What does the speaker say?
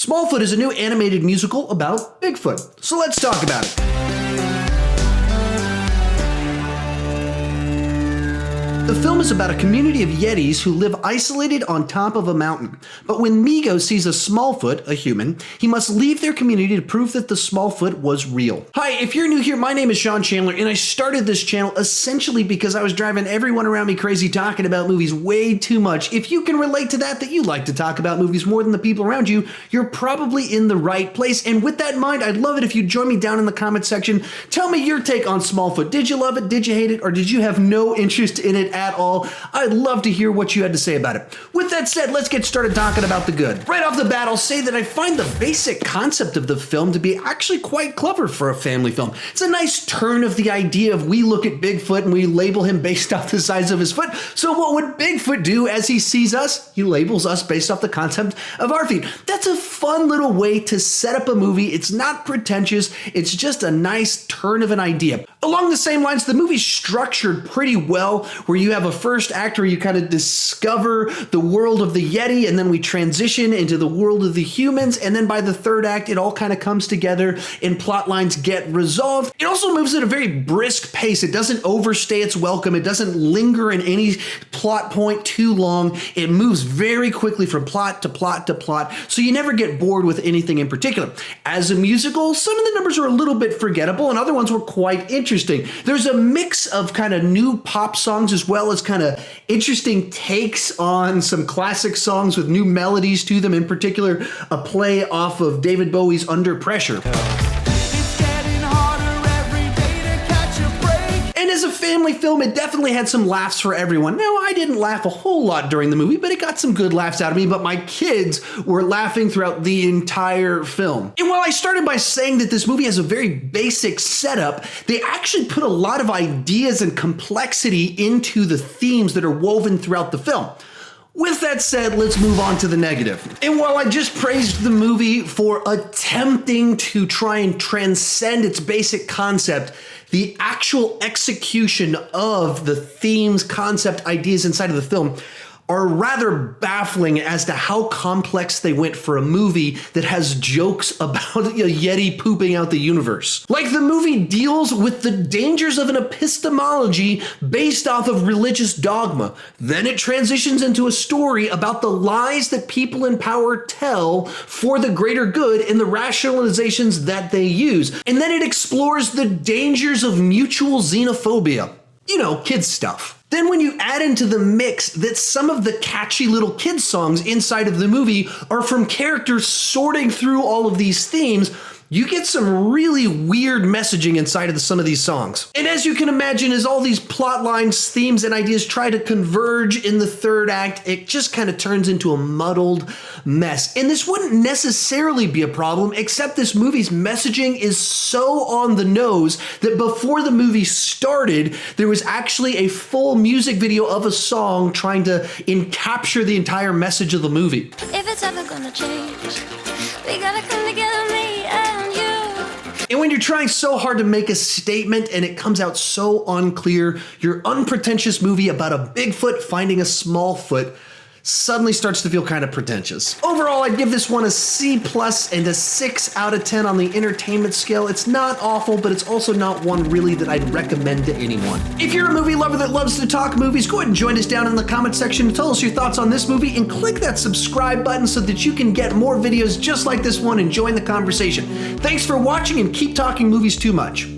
Smallfoot is a new animated musical about Bigfoot, so let's talk about it. The film is about a community of Yetis who live isolated on top of a mountain. But when Migo sees a Smallfoot, a human, he must leave their community to prove that the Smallfoot was real. Hi, if you're new here, my name is Chandler, and I started this channel essentially because I was driving everyone around me crazy talking about movies way too much. If you can relate to that you like to talk about movies more than the people around you, you're probably in the right place. And with that in mind, I'd love it if you join me down in the comment section. Tell me your take on Smallfoot. Did you love it? Did you hate it? Or did you have no interest in it at all? I'd love to hear what you had to say about it. With that said, let's get started talking about the good. Right off the bat, I'll say that I find the basic concept of the film to be actually quite clever for a family film. It's a nice turn of the idea of we look at Bigfoot and we label him based off the size of his foot. So what would Bigfoot do as he sees us? He labels us based off the concept of our feet. That's a fun little way to set up a movie. It's not pretentious. It's just a nice turn of an idea. Along the same lines, the movie's structured pretty well, where you have a first act where you kind of discover the world of the Yeti, and then we transition into the world of the humans, and then by the third act, it all kind of comes together and plot lines get resolved. It also moves at a very brisk pace. It doesn't overstay its welcome. It doesn't linger in any plot point too long. It moves very quickly from plot to plot to plot, so you never get bored with anything in particular. As a musical, some of the numbers are a little bit forgettable, and other ones were quite interesting. There's a mix of kind of new pop songs as well as kind of interesting takes on some classic songs with new melodies to them, in particular a play off of David Bowie's Under Pressure. As a family film, it definitely had some laughs for everyone. Now, I didn't laugh a whole lot during the movie, but it got some good laughs out of me, but my kids were laughing throughout the entire film. And while I started by saying that this movie has a very basic setup, they actually put a lot of ideas and complexity into the themes that are woven throughout the film. With that said, let's move on to the negative. And while I just praised the movie for attempting to try and transcend its basic concept, the actual execution of the themes, concept, ideas inside of the film are rather baffling as to how complex they went for a movie that has jokes about a Yeti pooping out the universe. Like, the movie deals with the dangers of an epistemology based off of religious dogma. Then it transitions into a story about the lies that people in power tell for the greater good and the rationalizations that they use. And then it explores the dangers of mutual xenophobia. You know, kids stuff. Then when you add into the mix that some of the catchy little kids songs inside of the movie are from characters sorting through all of these themes, you get some really weird messaging inside of some of these songs. And as you can imagine, as all these plot lines, themes, and ideas try to converge in the third act, it just kind of turns into a muddled mess. And this wouldn't necessarily be a problem, except this movie's messaging is so on the nose that before the movie started, there was actually a full music video of a song trying to capture the entire message of the movie. If it's ever gonna change, we gotta come together, me and you. And when you're trying so hard to make a statement and it comes out so unclear, your unpretentious movie about a Bigfoot finding a Smallfoot suddenly starts to feel kind of pretentious. Overall, I'd give this one a C+ and a 6 out of 10 on the entertainment scale. It's not awful, but it's also not one really that I'd recommend to anyone. If you're a movie lover that loves to talk movies, go ahead and join us down in the comment section to tell us your thoughts on this movie, and click that subscribe button so that you can get more videos just like this one and join the conversation. Thanks for watching, and keep talking movies too much.